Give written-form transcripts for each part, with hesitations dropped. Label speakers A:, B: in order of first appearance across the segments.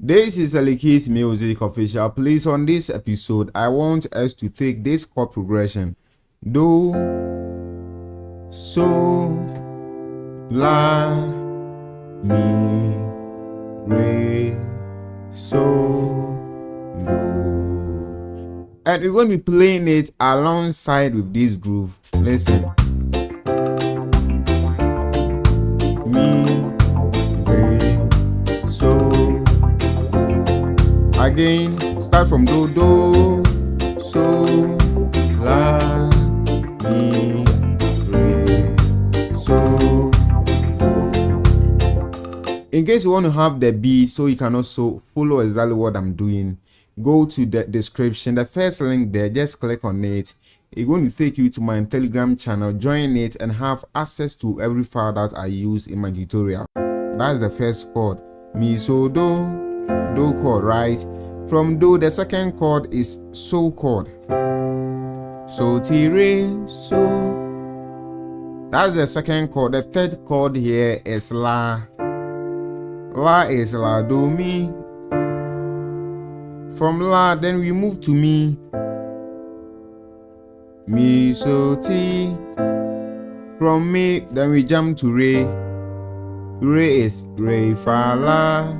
A: This is Aliki's Music Official. Please, on this episode, I want us to take this chord progression: Do, So, La, Mi, Re, So, Do. And we're going to be playing it alongside with this groove. Listen. Mi, Re, So. Again, start from do, do, so, la, mi, re, so. In case you want to have the beat so you can also follow exactly what I'm doing, go to the description, the first link there, just click on it. It's going to take you to my Telegram channel. Join it and have access to every file that I use in my tutorial. That's the first chord, mi, so, do. Do chord, right? From do, the second chord is so chord. So, ti, re, so. That's the second chord. The third chord here is la. La is la, do, mi. From la, then we move to mi. Mi, so, ti. From mi, then we jump to re. Re is re, fa, la.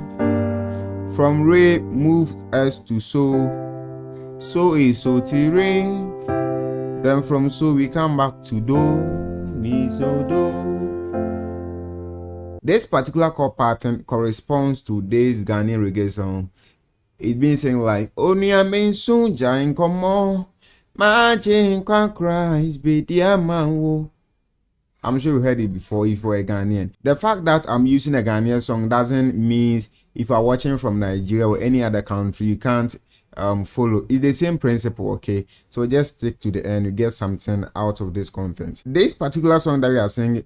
A: From re, move us to so. So is so, ti, re. Then from so, we come back to do, mi, so, do. This particular chord pattern corresponds to this Ghanaian reggae song. It's been saying like, Onia men soon jain komo, ma jain kwa Christ be dear man. I'm sure you heard it before if you're a Ghanaian. The fact that I'm using a Ghanaian song doesn't mean if you're watching from Nigeria or any other country, you can't follow. It's the same principle, okay? So just stick to the end, you get something out of this content. This particular song that we are singing,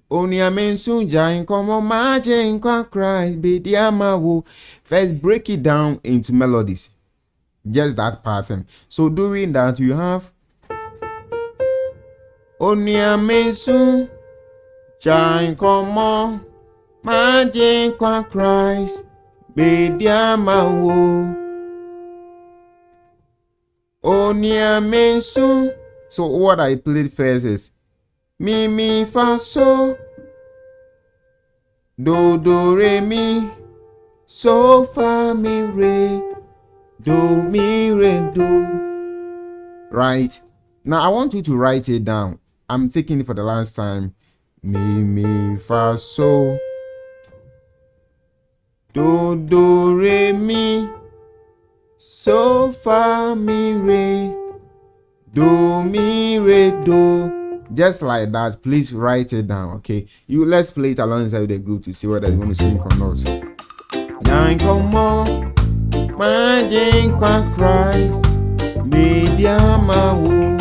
A: first break it down into melodies. Just that pattern. So doing that, you have Jain komo, majin kwa Christ, be diamawo. Onia mensu. So what I played first is mi, mi, fa, so, do, do, re, mi, so, fa, mi, re, do, mi, re, do. Right? Now I want you to write it down. I'm taking it for the last time. Mi, mi, fa, so, do, do, re, mi, so, fa, mi, re, do, mi, re, do. Just like that. Please write it down, okay? Let's play it alongside with the group to see whether it's going to sing or not. Nine come on, my Jane kwa Christ, media mawu.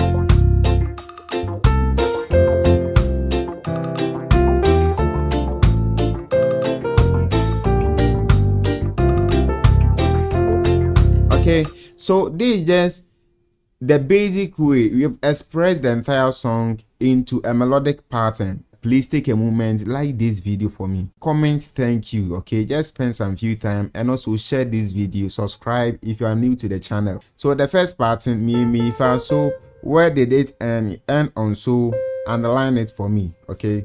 A: Okay, so this is just the basic way we have expressed the entire song into a melodic pattern. Please take a moment, like this video for me, comment thank you, okay? Just spend some few time and also share this video, subscribe if you are new to the channel. So the first pattern, mi, mi, fa, so, where did it end on so, underline it for me, okay?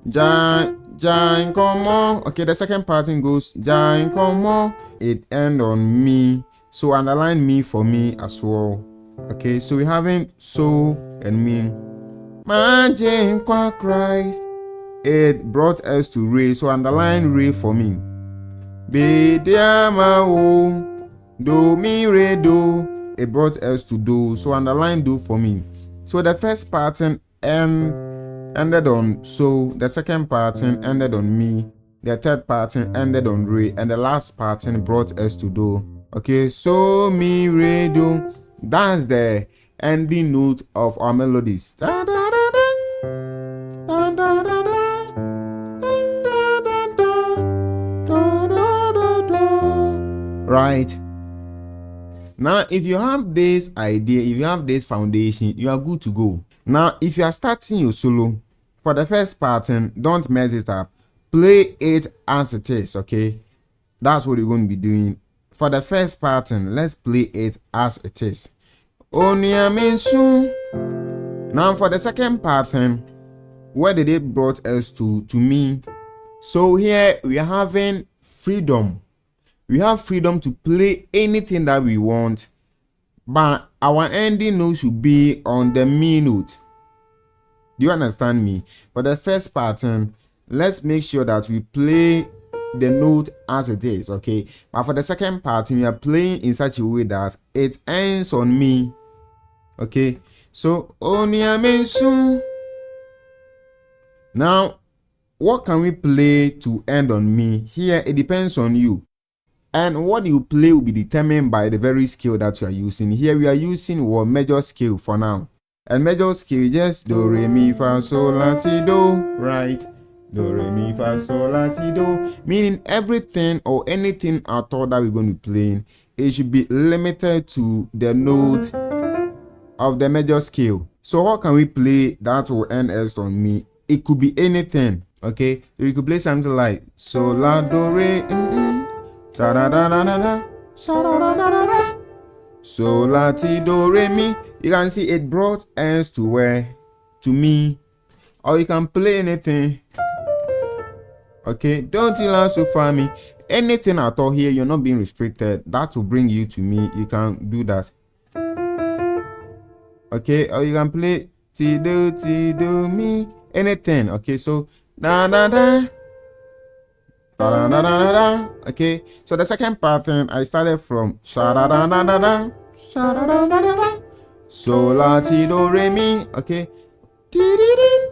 A: Jain komo. Okay, the second pattern goes jain komo, it end on me, so underline me for me as well. Okay, so we having so and me. Majin kwa Christ, it brought us to re, so underline re for me. Be diama wo, do, mi, re, do, it brought us to do, so underline do for me. So the first pattern ended on so, the second pattern ended on me, the third pattern ended on re, and the last pattern brought us to do. Okay, so, mi, re, do. That's the ending note of our melodies. Da, da, da, da. Da, da, da, da. Da, da, da, da. Da, da, da, da. Right. Now, if you have this idea, if you have this foundation, you are good to go. Now, if you are starting your solo, for the first pattern, don't mess it up. Play it as it is, okay? That's what we're going to be doing. For the first pattern, let's play it as it is. Oniaminsu. Now for the second pattern, where did it brought us to me? So here we are having freedom. We have freedom to play anything that we want, but our ending note should be on the mi note. Do you understand me? For the first pattern, let's make sure that we play the note as it is, okay? But for the second pattern, we are playing in such a way that it ends on mi, okay? So oniaminsu. Now, what can we play to end on mi? Here, it depends on you. And what you play will be determined by the very scale that you are using. Here, we are using what major scale for now. And major scale, just do, re, mi, fa, sol, la, ti, do, right? Do, re, mi, fa, sol, la, ti, do. Meaning everything or anything at all that we're going to be playing, it should be limited to the note of the major scale. So how can we play that will end us on mi? It could be anything, okay? So you could play something like so, la, do, re, sa, da, da, da, da, da, sa, da, da, da, da, da. So, la, ti, do, re, mi. You can see it brought ends to where? To mi. Or you can play anything. Okay, don't tell us so far me. Anything at all here, you're not being restricted. That will bring you to mi. You can do that. Okay, or you can play ti, do, mi. Anything. Okay, so da, da, da. Da, da, da, da, da. Okay, so the second pattern I started from sha, da, da, da, da, da, sha, da, da, da, da, da. So, la, ti, do, re, mi. Okay, ti, di, din,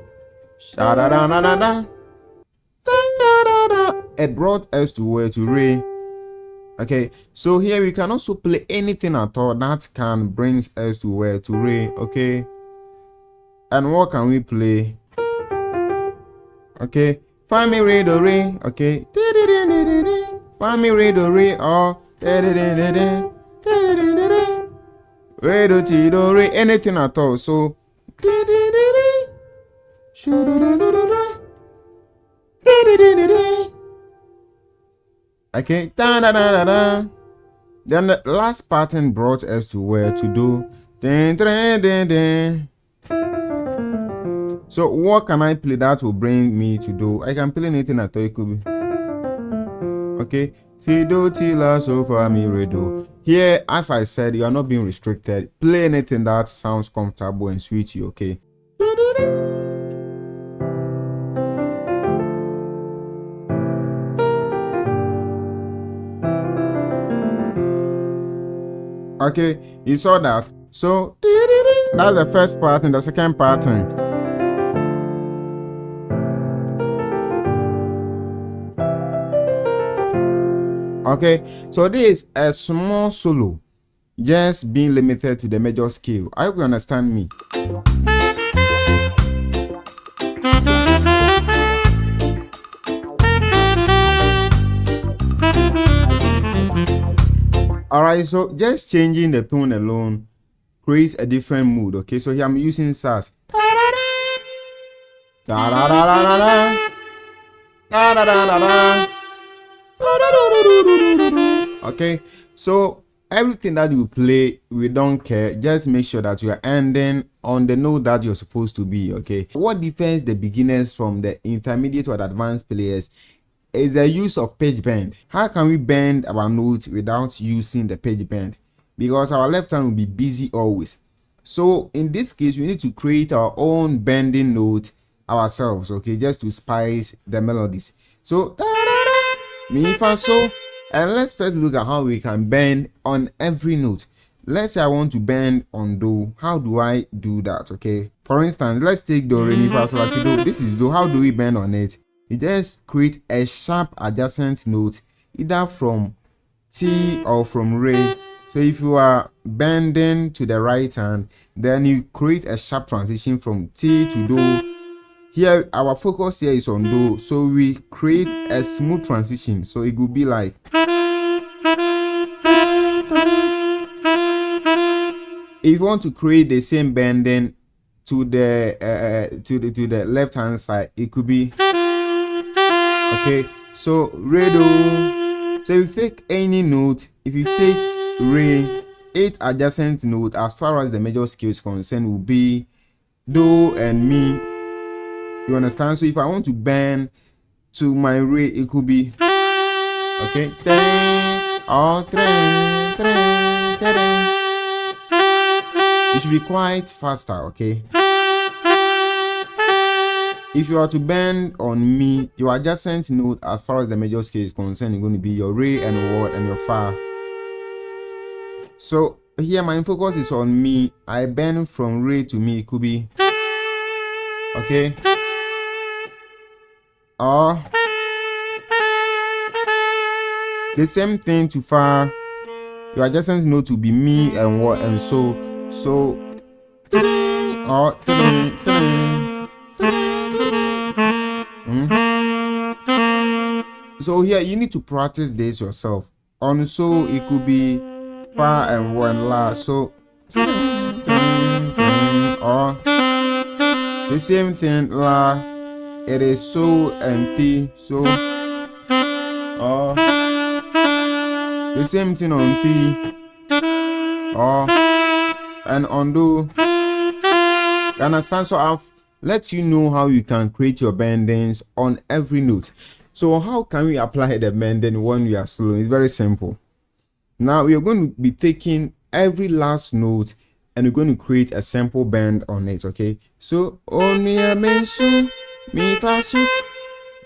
A: sha, da, da, da, da, da, da, da, da. It brought us to where? To re. Okay, so here we can also play anything at all that can bring us to where? To re. Okay, and what can we play? Okay, fa, mi, re, do, re. Okay, fa, mi, re, do, re, or re, do, ti, do, re, anything at all. So okay, da, da, da, da, da. Then the last pattern brought us to where? To do. Din, din, din, din. So what can I play that will bring me to do? I can play anything at all. It could be okay. Fi, do, ti, la, so, fa, mi, re, do. Here, as I said, you are not being restricted. Play anything that sounds comfortable and sweet to you, okay? Okay, you saw that. So that's the first pattern. The second pattern. Okay, so this is a small solo, just being limited to the major scale. I hope you understand me. Alright, so just changing the tone alone creates a different mood. Okay, so here I'm using sass. Da da da da da da. Da da da da da. Okay, so everything that you play, we don't care. Just make sure that you are ending on the note that you're supposed to be. Okay, what differentiates the beginners from the intermediate or the advanced players is the use of pitch bend. How can we bend our note without using the pitch bend? Because our left hand will be busy always. So in this case, we need to create our own bending note ourselves, okay, just to spice the melodies. So mi, fa, so, and let's first look at how we can bend on every note. Let's say I want to bend on do. How do I do that? Okay, for instance, let's take do, re, mi, fa, sol, la, ti, do. This is do. How do we bend on it? You just create a sharp adjacent note either from T or from re. So if you are bending to the right hand, then you create a sharp transition from T to do. Here our focus here is on do, so we create a smooth transition. So it could be like if you want to create the same bending to the left hand side, it could be okay. So re, do, So if you take any note, if you take re, 8 adjacent note as far as the major scale is concerned will be do and mi. You understand? So if I want to bend to my re, it could be okay, or it should be quite faster, okay? If you are to bend on mi, your adjacent note as far as the major scale is concerned is going to be your re and what and your fa. So here my focus is on mi. I bend from re to mi. It could be okay, or the same thing to fa. Your adjacent note will be mi and what and so or so here you need to practice this yourself. On so it could be fa and one la, so or the same thing la, it is so and ti, so or the same thing on ti or and on do. You understand? So I've let you know how you can create your bendings on every note. So how can we apply the bending when we are slow? It's very simple. Now we are going to be taking every last note and we're going to create a simple bend on it, okay? So the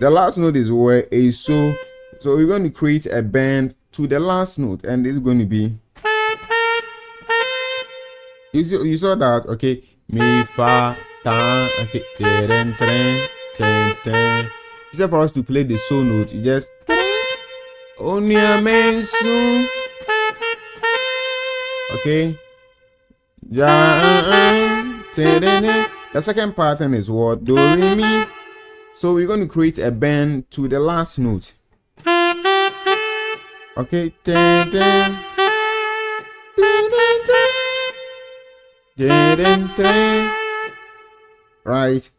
A: last note is where a so we're going to create a bend to the last note, and it's going to be, you saw that, okay? Mi fa ta, okay, instead for us to play the so note, you just okay. The second pattern is what? Do re mi. So we're going to create a bend to the last note. Okay. Right.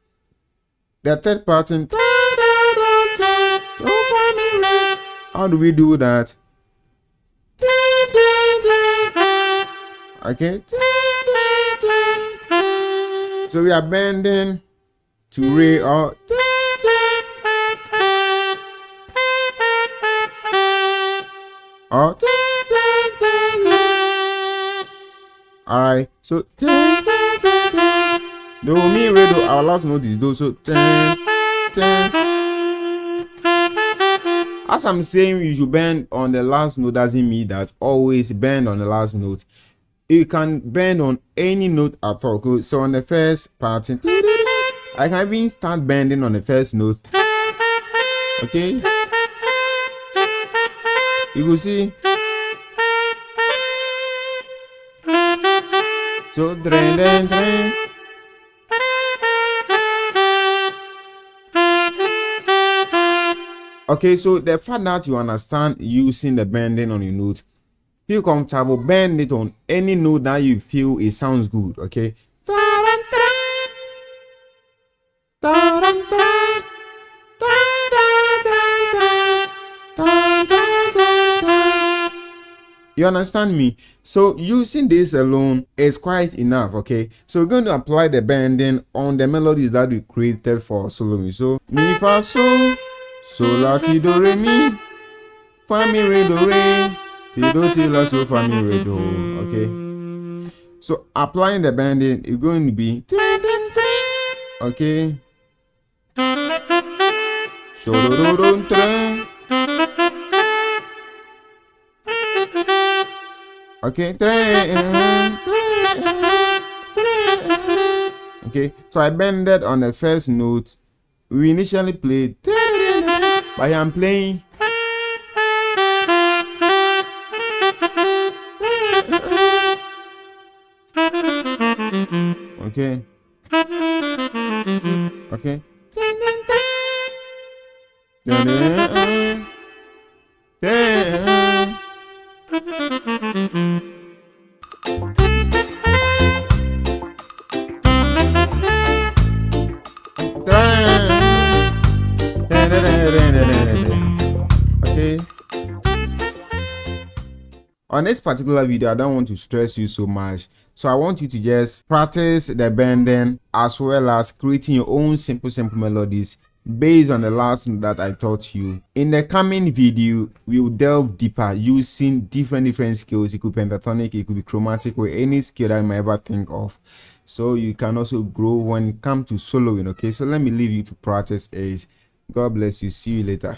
A: The third pattern. How do we do that? Okay. So we are bending to re or alright, so do mi re do, our last note is do, so as I'm saying you should bend on the last note doesn't mean that always bend on the last note. You can bend on any note at all. Good. So on the first part, I can even start bending on the first note. Okay, you will see. So okay, so the fact that you understand using the bending on your note, feel comfortable, bend it on any note that you feel it sounds good, okay? You understand me? So using this alone is quite enough, okay? So we're going to apply the bending on the melodies that we created for soloing. So mi fa so la ti do re mi, fa mi re do re, ti do ti la so fa mi re do. Okay. So applying the bending is going to be okay. So do do do okay. Okay, so I bended on the first note. We initially played, but I'm playing. Okay. Okay. Okay. on this particular video, I don't want to stress you so much, so I want you to just practice the bending as well as creating your own simple melodies based on the last note that I taught you. In the coming video, we will delve deeper using different scales. It could be pentatonic, it could be chromatic, or any scale that you might ever think of, so you can also grow when it comes to soloing. Okay, so let me leave you to practice it. God bless you. See you later.